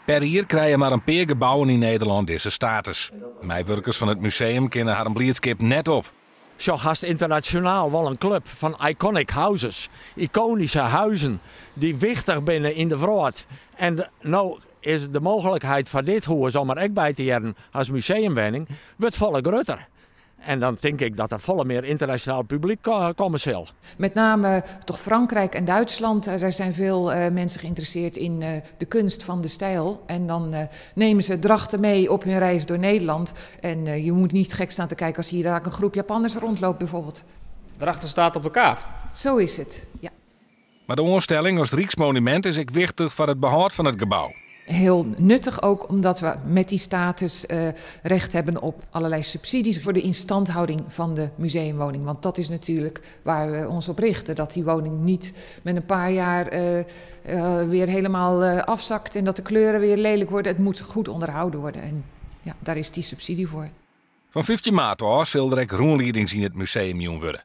Per jaar krijgen maar een paar gebouwen in Nederland deze status. Medewerkers van het museum kennen haar blijdschap net op. Zo haast internationaal wel een club van iconic houses. Iconische huizen die wichtig binnen in de wereld. En nou is de mogelijkheid van dit huis om er ook bij te jaren als museumwoning wordt volle groter. En dan denk ik dat er volle meer internationaal publiek komen zal. Met name toch Frankrijk en Duitsland. Er zijn veel mensen geïnteresseerd in de kunst van de stijl. En dan nemen ze drachten mee op hun reis door Nederland. En je moet niet gek staan te kijken als hier daar een groep Japanners rondloopt bijvoorbeeld. Drachten staat op de kaart. Zo is het, ja. Maar de oorstelling als Rijksmonument is ook wichtig voor het behoud van het gebouw. Heel nuttig ook omdat we met die status recht hebben op allerlei subsidies voor de instandhouding van de museumwoning. Want dat is natuurlijk waar we ons op richten. Dat die woning niet met een paar jaar weer helemaal afzakt en dat de kleuren weer lelijk worden. Het moet goed onderhouden worden en ja, daar is die subsidie voor. Van 15 maart zal er ook groenleiding in het museum worden.